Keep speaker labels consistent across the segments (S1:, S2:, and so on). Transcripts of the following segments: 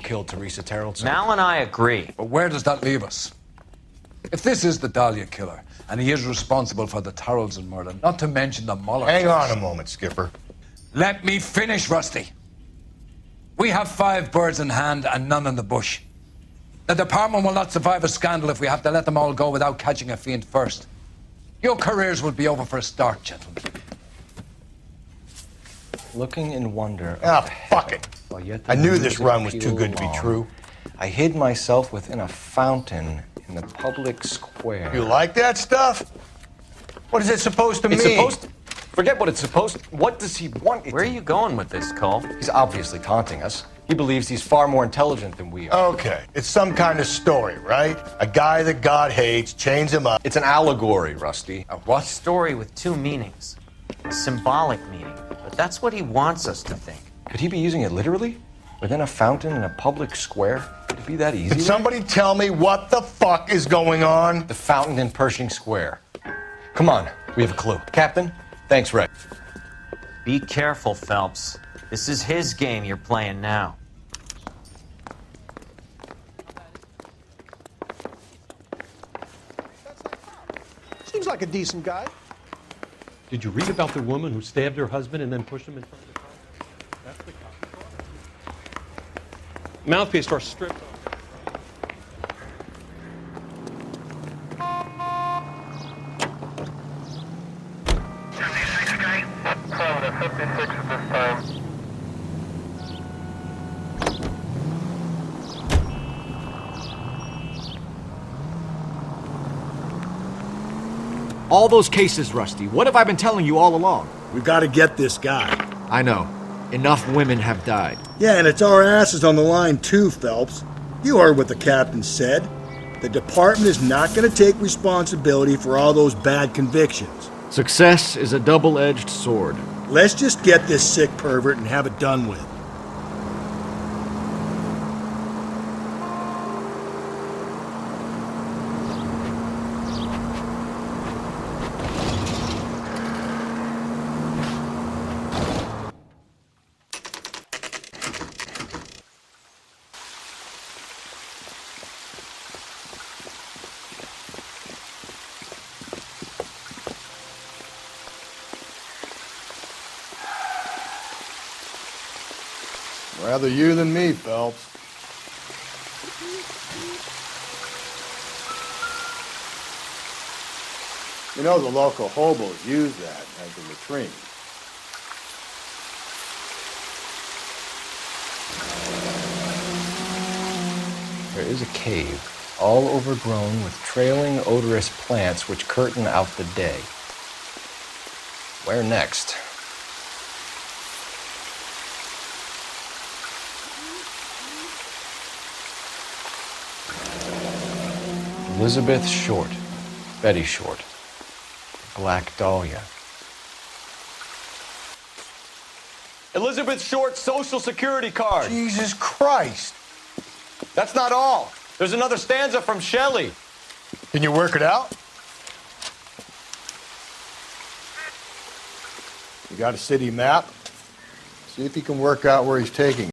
S1: killed Teresa Terrell, sir.
S2: Mal and I agree.
S3: But where does that leave us? If this is the Dahlia killer, and he is responsible for the Tarrelson murder, not to mention the Muller
S4: Hang
S3: case.
S4: on a moment, Skipper.
S3: Let me finish, Rusty. We have 5 birds in hand and none in the bush. The department will not survive a scandal if we have to let them all go without catching a fiend first. Your careers will be over for a start, gentlemen.
S1: Looking in wonder.
S4: Ah, fuck it. I knew this run was too good to be true.
S1: I hid myself within a fountain in the public square.
S4: You like that stuff? What is it supposed to mean?
S1: Forget what it's supposed to. What does he want?
S2: Where are you going with this, Cole?
S1: He's obviously taunting us. He believes he's far more intelligent than we are.
S4: Okay, it's some kind of story, right? A guy that God hates, chains him up.
S1: It's an allegory, Rusty.
S3: A what?
S2: Story with 2 meanings. A symbolic meaning. But that's what he wants us to think.
S1: Could he be using it literally? Within a fountain in a public square? Could it be that easy?
S4: Can somebody tell me what the fuck is going on?
S1: The fountain in Pershing Square. Come on, we have a clue. Captain, thanks, Ray.
S2: Be careful, Phelps. This is his game you're playing now.
S5: Seems like a decent guy.
S6: Did you read about the woman who stabbed her husband and then pushed him in front of the car? That's the cop. Mouthpiece are stripped off.
S7: All those cases, Rusty. What have I been telling you all along?
S8: We've got to get this guy.
S7: I know. Enough women have died.
S8: Yeah, and it's our asses on the line too, Phelps. You heard what the captain said. The department is not going to take responsibility for all those bad convictions.
S7: Success is a double-edged sword.
S8: Let's just get this sick pervert and have it done with.
S4: Rather you than me, Phelps. You know the local hobos use that as a latrine.
S1: There is a cave, all overgrown with trailing, odorous plants which curtain out the day. Where next? Elizabeth Short, Betty Short, Black Dahlia. Elizabeth Short's Social Security card.
S4: Jesus Christ.
S1: That's not all. There's another stanza from Shelley.
S4: Can you work it out? You got a city map? See if you can work out where he's taking.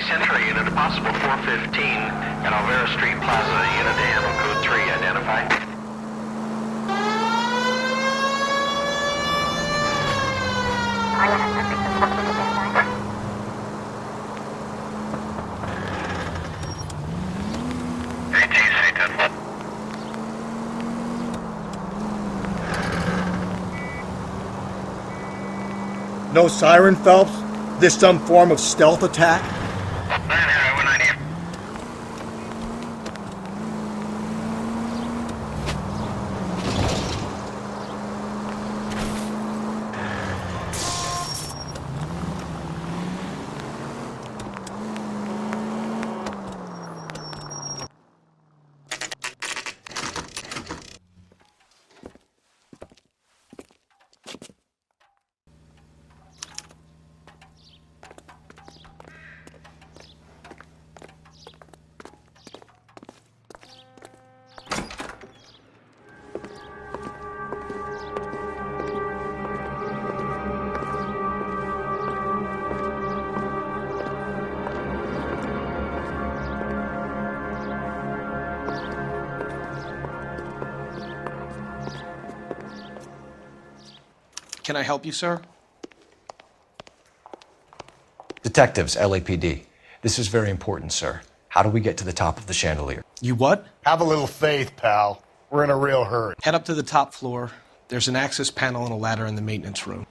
S9: Century unit, a possible 415 at Alvera Street Plaza, unit animal code 3, identify.
S8: No siren, Phelps? This some form of stealth attack?
S5: Can I help you, sir?
S1: Detectives, LAPD. This is very important, sir. How do we get to the top of the chandelier?
S5: You what?
S4: Have a little faith, pal. We're in a real hurry.
S5: Head up to the top floor. There's an access panel and a ladder in the maintenance room.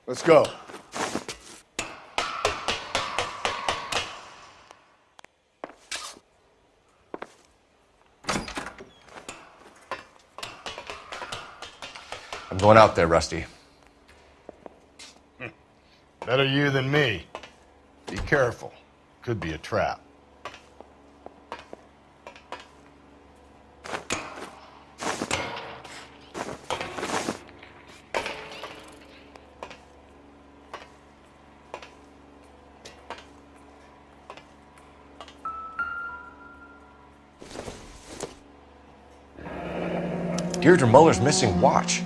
S4: Let's go.
S1: I'm going out there, Rusty.
S4: Better you than me. Be careful. Could be a trap.
S1: Deirdre Muller's missing watch.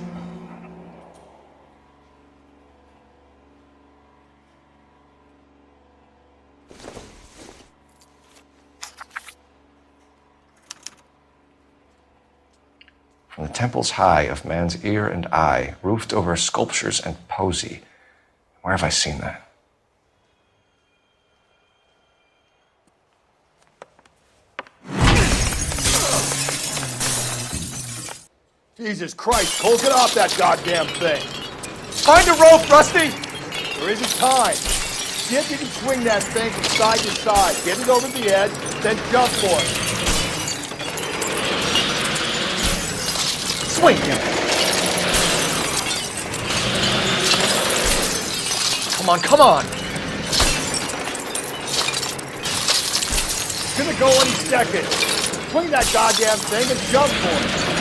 S1: From the temples high of man's ear and eye, roofed over sculptures and poesy. Where have I seen that?
S8: Jesus Christ, Cole, get off that goddamn thing!
S7: Find a rope, Rusty!
S8: There isn't time. See if you can swing that thing from side to side. Get it over the edge, then jump for it.
S7: Swing him! Come on, come on!
S8: It's gonna go any second. Swing that goddamn thing and jump for it.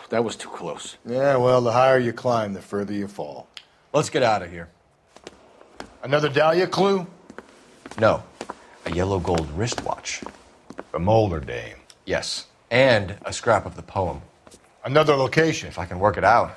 S7: That was too close.
S4: Yeah, well, the higher you climb, the further you fall.
S1: Let's get out of here.
S4: Another Dahlia clue?
S1: No, a yellow gold wristwatch.
S4: The Molar Dame.
S1: Yes, and a scrap of the poem.
S4: Another location.
S1: If I can work it out.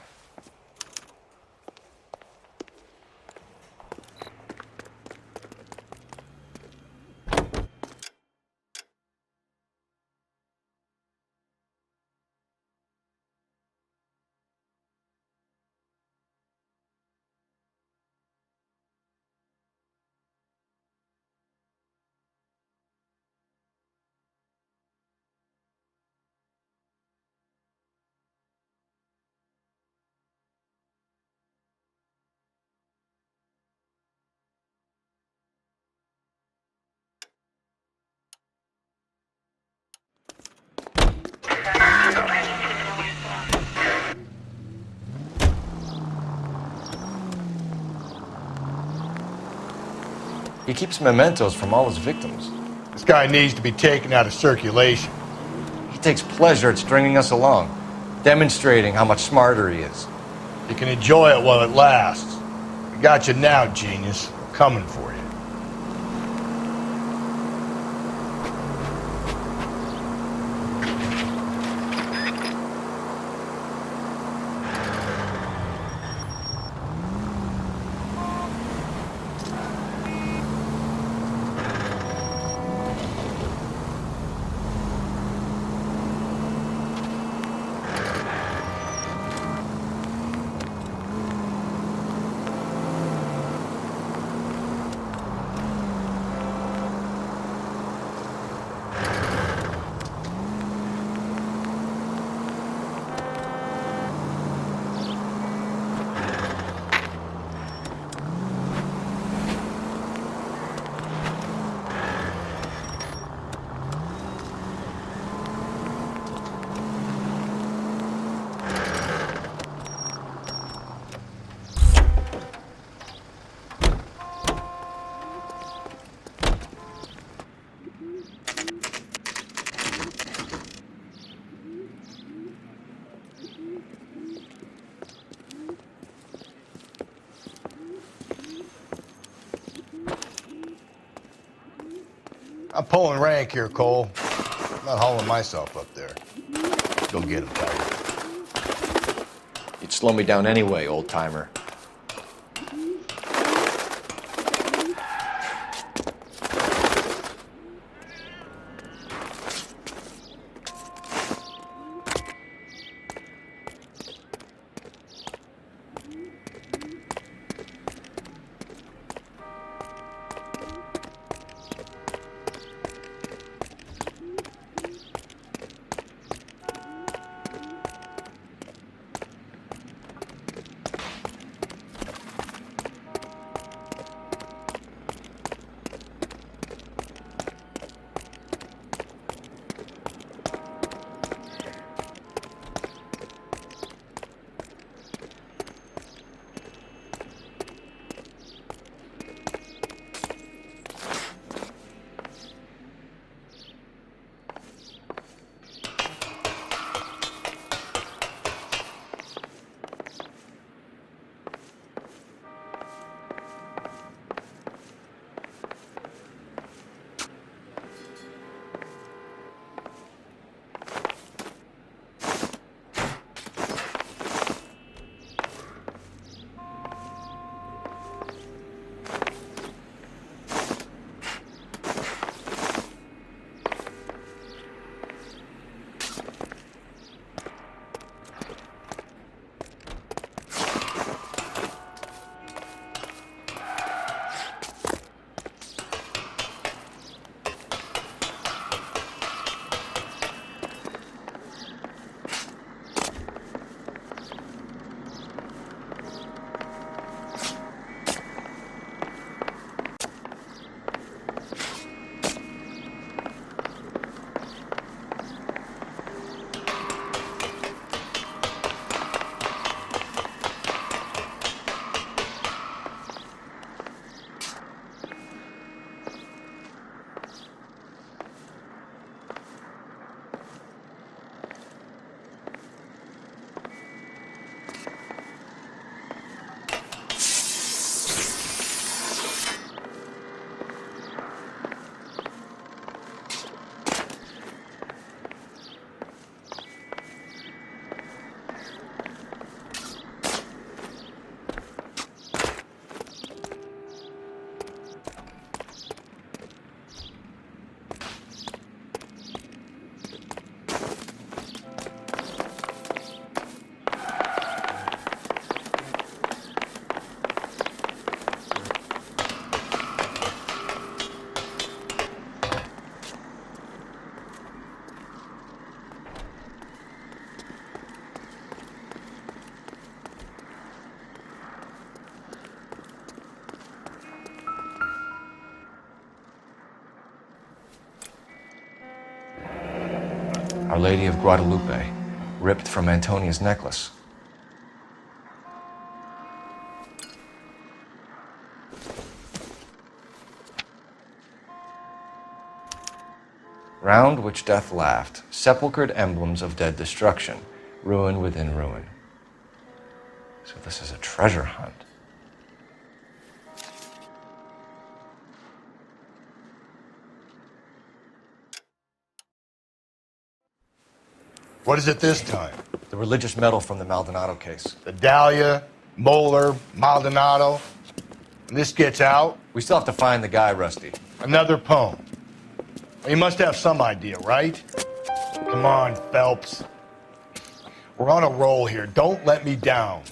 S1: He keeps mementos from all his victims.
S4: This guy needs to be taken out of circulation.
S1: He takes pleasure at stringing us along, demonstrating how much smarter he is.
S4: You can enjoy it while it lasts. We got you now, genius. We're coming for you. I'm pulling rank here, Cole. I'm not hauling myself up there. Go get him, Tiger.
S1: You'd slow me down anyway, old-timer. Our Lady of Guadalupe, ripped from Antonia's necklace. round which death laughed, sepulchred emblems of dead destruction, ruin within ruin. So this is a treasure hunt.
S4: What is it this time?
S1: The religious medal from the Maldonado case.
S4: The Dahlia, Moeller, Maldonado. And this gets out?
S1: We still have to find the guy, Rusty.
S4: Another poem. You must have some idea, right? Come on, Phelps. We're on a roll here. Don't let me down.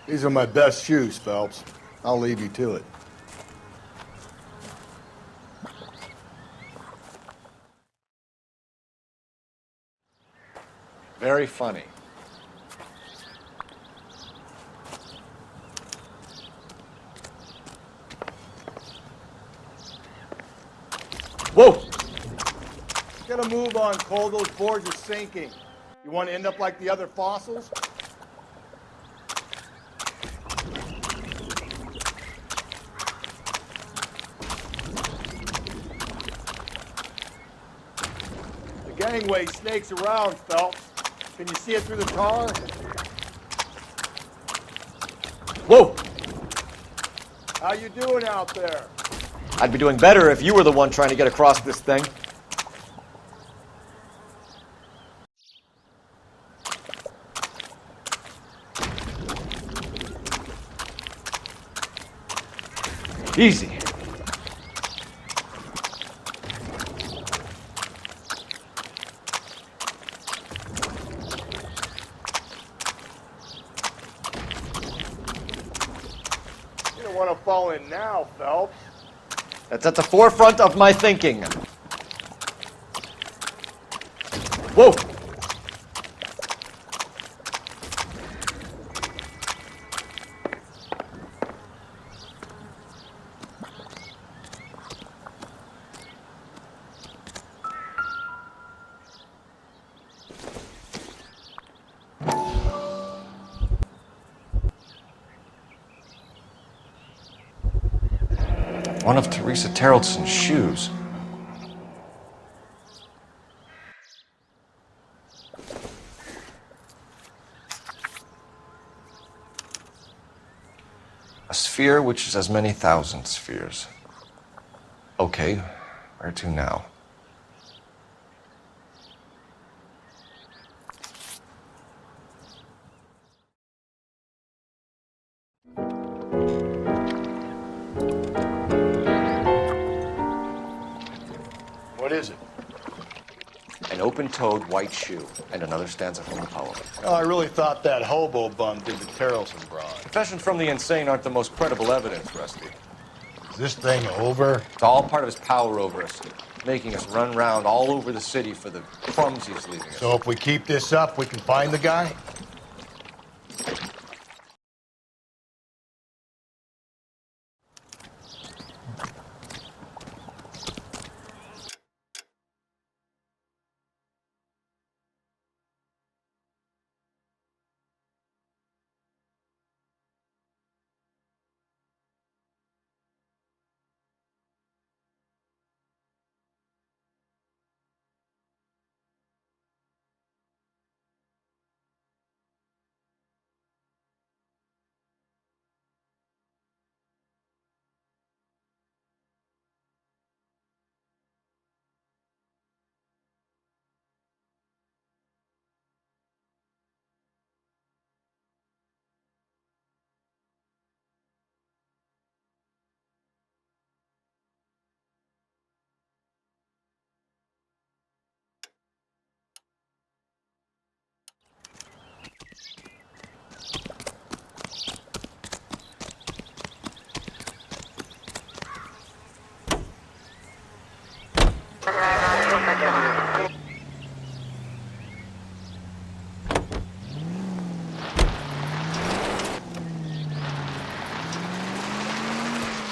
S4: These are my best shoes, Phelps. I'll leave you to it.
S1: Very funny. Whoa!
S4: Get a move on, Cole. Those boards are sinking. You want to end up like the other fossils? The gangway snakes around, Phelps. Can you see it through the tar?
S1: Whoa!
S4: How you doing out there?
S1: I'd be doing better if you were the one trying to get across this thing. Easy.
S4: You don't want to fall in now, Phelps.
S1: That's at the forefront of my thinking. Whoa! One of Teresa Terreltson's shoes. A sphere which is as many thousand spheres. Okay, where to now?
S4: What is it?
S1: An open-toed white shoe, and another stanza from the poem.
S4: Oh, I really thought that hobo bum did the Terrelson broad.
S1: Confessions from the insane aren't the most credible evidence, Rusty.
S4: Is this thing over?
S1: It's all part of his power over us, making us run round all over the city for the crumbs he's leaving us.
S4: So if we keep this up, we can find the guy?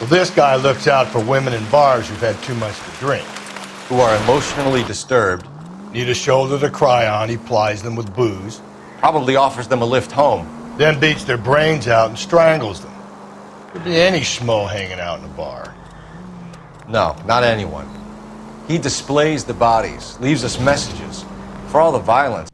S4: Well, this guy looks out for women in bars who've had too much to drink.
S1: Who are emotionally disturbed.
S4: Need a shoulder to cry on, he plies them with booze.
S1: Probably offers them a lift home.
S4: Then beats their brains out and strangles them. Could be any schmo hanging out in a bar.
S1: No, not anyone. He displays the bodies, leaves us messages. For all the violence.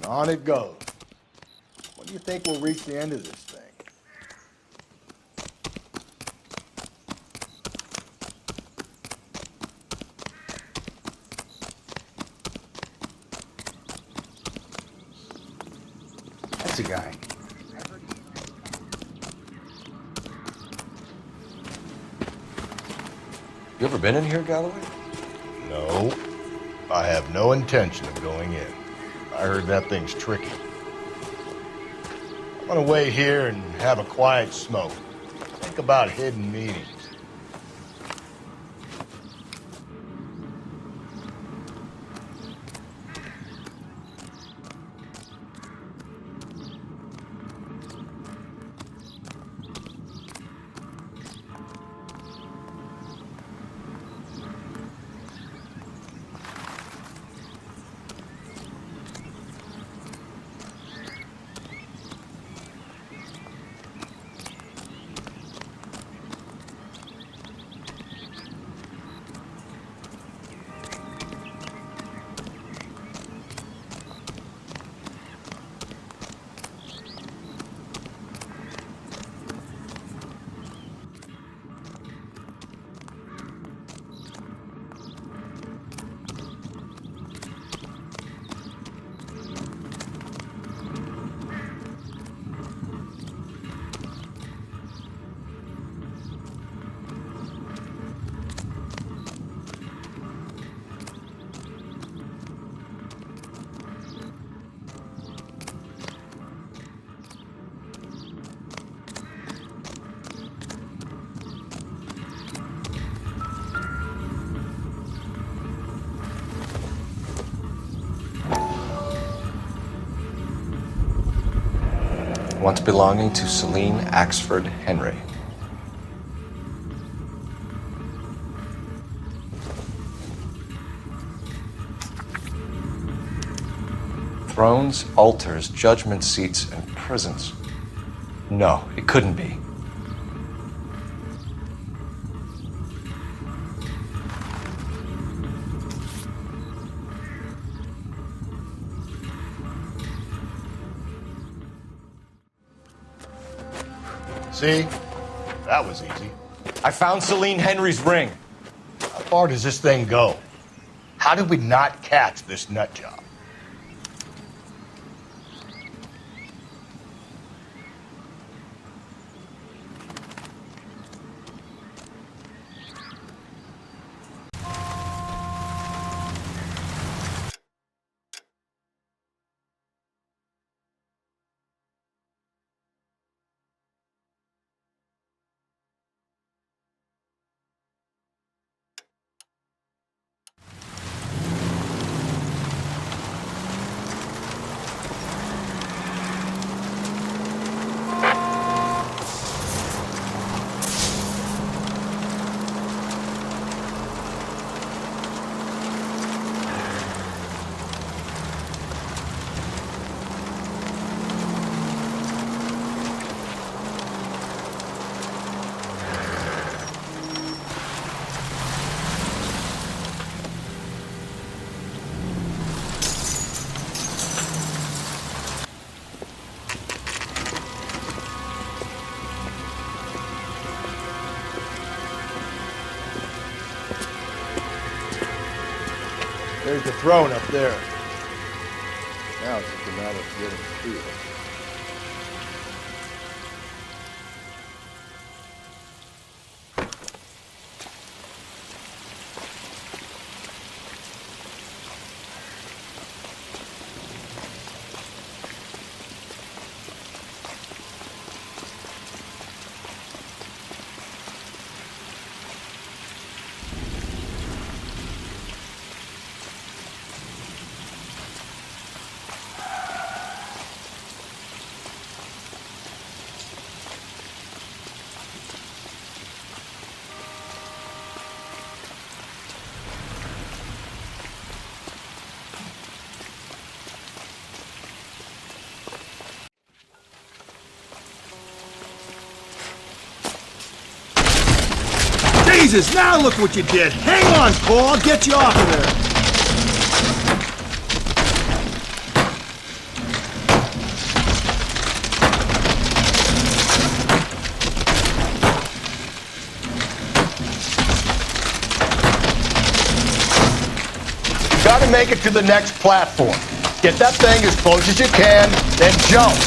S4: On it goes. When do you think we'll reach the end of this thing? pizza guy.
S1: You ever been in here, Galloway?
S4: No, I have no intention of going in. I heard that thing's tricky. I'm gonna wait here and have a quiet smoke. Think about hidden meetings.
S1: Once belonging to Celine Axford Henry. Thrones, altars, judgment seats, and prisons. No, it couldn't be.
S4: See? That was easy.
S1: I found Celine Henry's ring.
S4: How far does this thing go? How did we not catch this nut job? There's the throne up there. Now it's just a matter of getting to it.
S8: Jesus, now look what you did. Hang on, Paul. I'll get you off of there.
S4: You gotta make it to the next platform. Get that thing as close as you can, Then jump.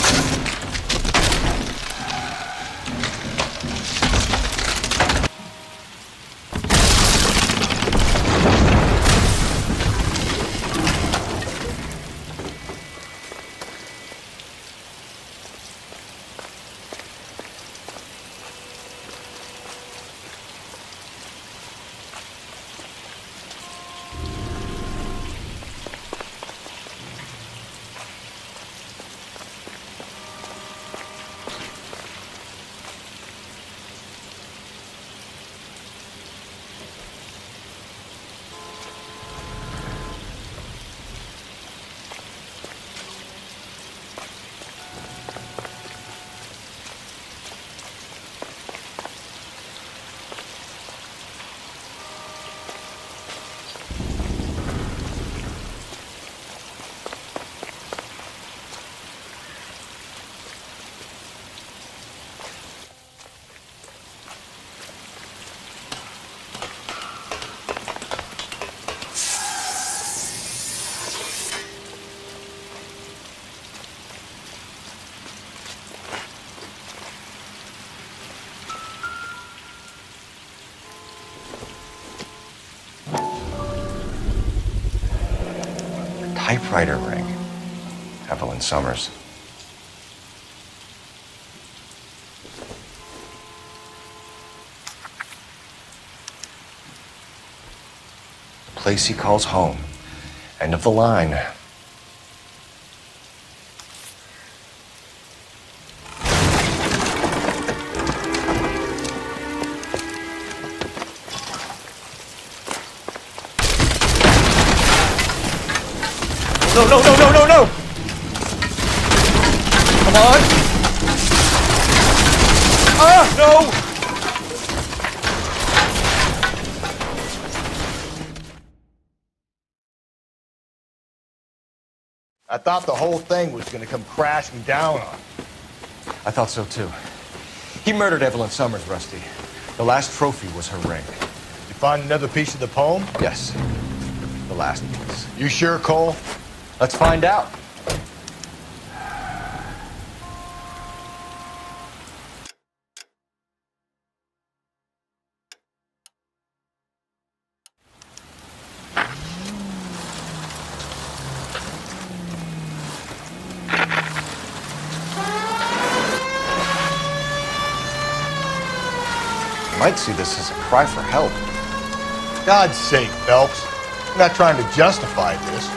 S1: Typewriter ring. Evelyn Summers. The place he calls home. End of the line. No, no, no, no, no, no! Come on! Ah, no!
S4: I thought the whole thing was gonna come crashing down on.
S1: I thought so too. He murdered Evelyn Summers, Rusty. The last trophy was her ring.
S4: You find another piece of the poem?
S1: Yes. The last piece.
S4: You sure, Cole?
S1: Let's find out. You might see this as a cry for help.
S4: God's sake, Phelps. I'm not trying to justify this.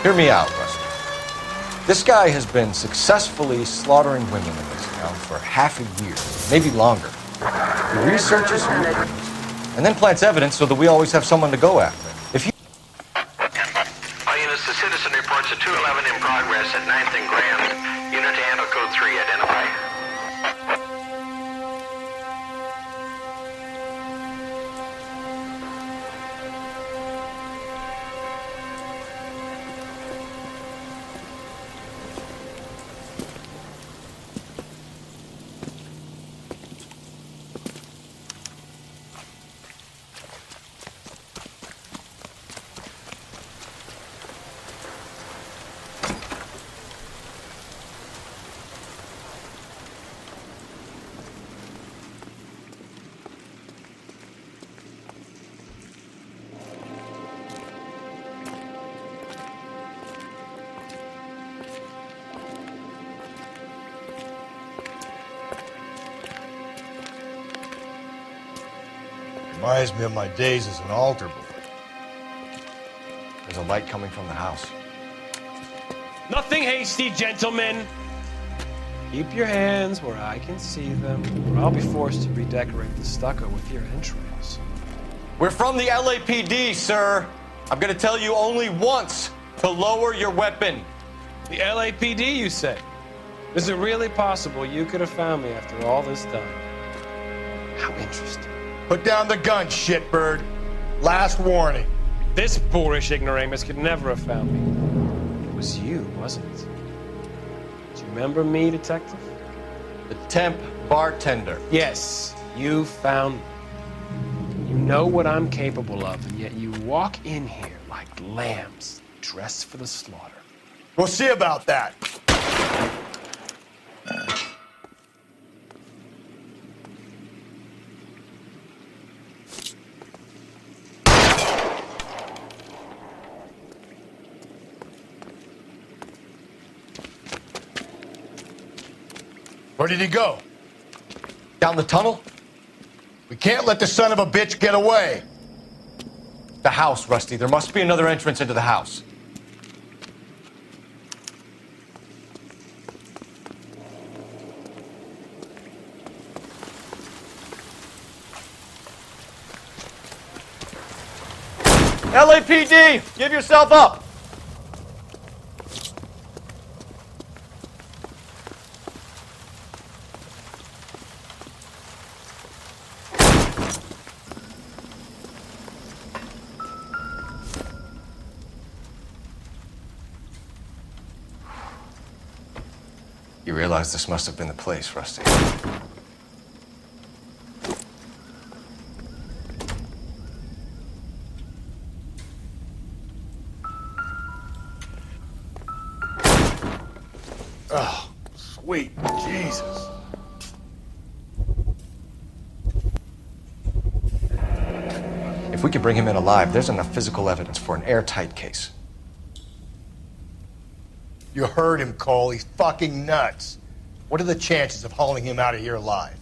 S1: Hear me out, Rusty. This guy has been successfully slaughtering women in this town for half a year, maybe longer. He researches who and then plants evidence so that we always have someone to go after. If you...
S9: All units, the citizen reports a 211 in progress at 9th and Grand. Unit to handle code 3, identify.
S4: Reminds me of my days as an altar boy.
S1: There's a light coming from the house.
S10: Nothing hasty, gentlemen. Keep your hands where I can see them, or I'll be forced to redecorate the stucco with your entrails.
S1: We're from the LAPD, sir. I'm gonna tell you only once to lower your weapon.
S10: The LAPD, you say? Is it really possible you could have found me after all this time? How interesting.
S4: Put down the gun, shitbird. Last warning.
S10: This boorish ignoramus could never have found me. It was you, wasn't it? Do you remember me, detective?
S1: The temp bartender.
S10: Yes, you found me. You know what I'm capable of, and yet you walk in here like lambs dressed for the slaughter.
S4: We'll see about that. Where did he go?
S1: Down the tunnel?
S4: We can't let the son of a bitch get away.
S1: The house, Rusty. There must be another entrance into the house. LAPD! Give yourself up! You realize this must have been the place, Rusty.
S4: Oh, sweet Jesus.
S1: If we can bring him in alive, there's enough physical evidence for an airtight case.
S4: You heard him, Cole. He's fucking nuts. What are the chances of hauling him out of here alive?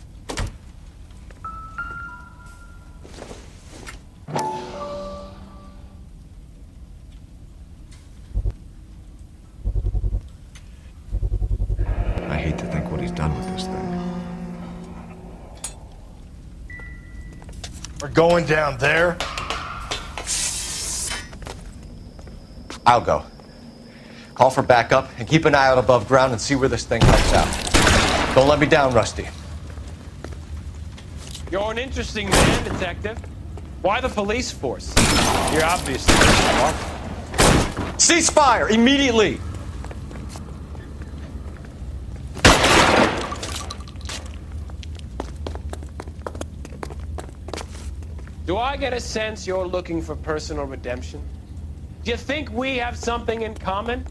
S1: I hate to think what he's done with this thing.
S4: We're going down there.
S1: I'll go. Call for backup and keep an eye out above ground and see where this thing heads out. Don't let me down, Rusty.
S10: You're an interesting man, Detective. Why the police force? You're obviously
S1: Cease fire immediately!
S10: Do I get a sense you're looking for personal redemption? Do you think we have something in common?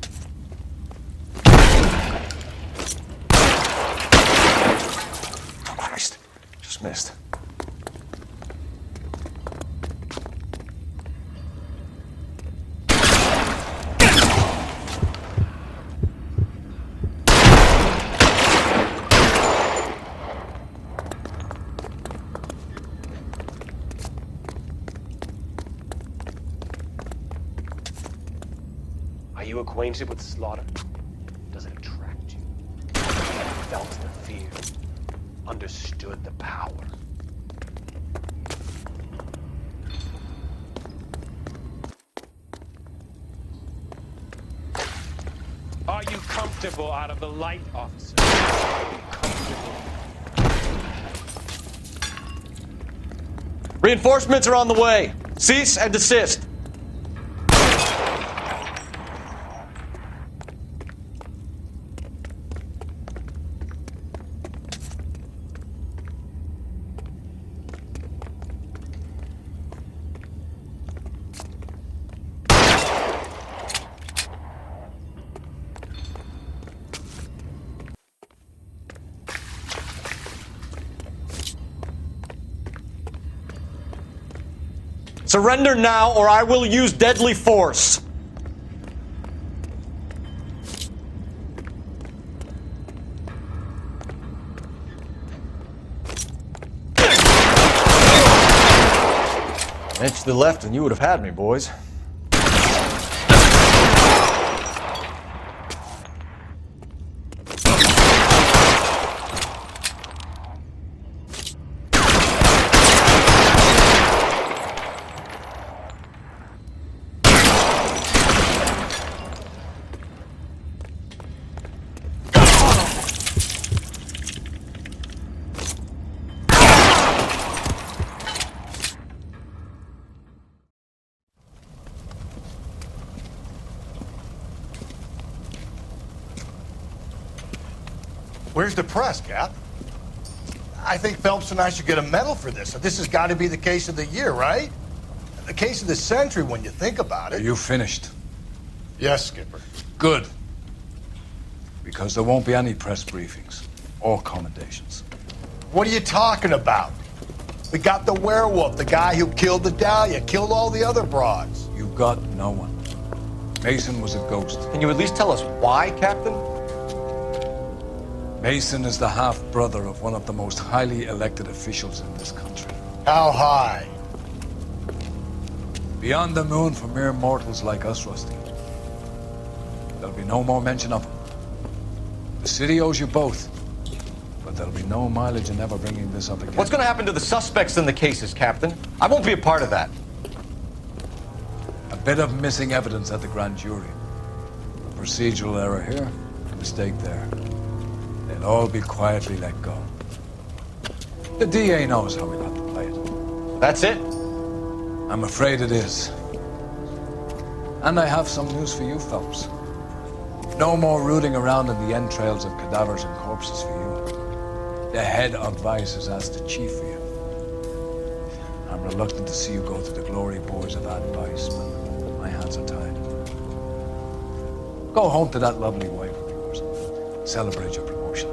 S1: Christ, just missed.
S10: Are you acquainted with slaughter? Does it attract you? Felt the fear? Understood the power? Are you comfortable out of the light, officer? Are you comfortable?
S1: Reinforcements are on the way. Cease and desist. Surrender now, or I will use deadly force. An inch to the left and you would have had me, boys.
S4: Where's the press, Cap? I think Phelps and I should get a medal for this. This has got to be the case of the year, right? The case of the century when you think about
S3: Are
S4: it.
S3: you finished?
S4: Yes, Skipper.
S3: Good. We Because there won't be any press briefings or commendations.
S4: What are you talking about? We got the werewolf, the guy who killed the Dahlia, killed all the other broads.
S3: You got no one. Mason was a ghost.
S1: Can you at least tell us why, Captain?
S3: Mason is the half-brother of one of the most highly elected officials in this country.
S4: How high?
S3: Beyond the moon for mere mortals like us, Rusty. There'll be no more mention of him. The city owes you both, but there'll be no mileage in ever bringing this up again.
S1: What's going to happen to the suspects in the cases, Captain? I won't be a part of that.
S3: A bit of missing evidence at the grand jury. A procedural error here, a mistake there. They'll all be quietly let go. The DA knows how we got to play it.
S1: That's it?
S3: I'm afraid it is. And I have some news for you, Phelps. No more rooting around in the entrails of cadavers and corpses for you. The head of Vice has asked the chief for you. I'm reluctant to see you go to the glory boys of that Vice, but my hands are tied. Go home to that lovely wife of yours. Celebrate your promotion.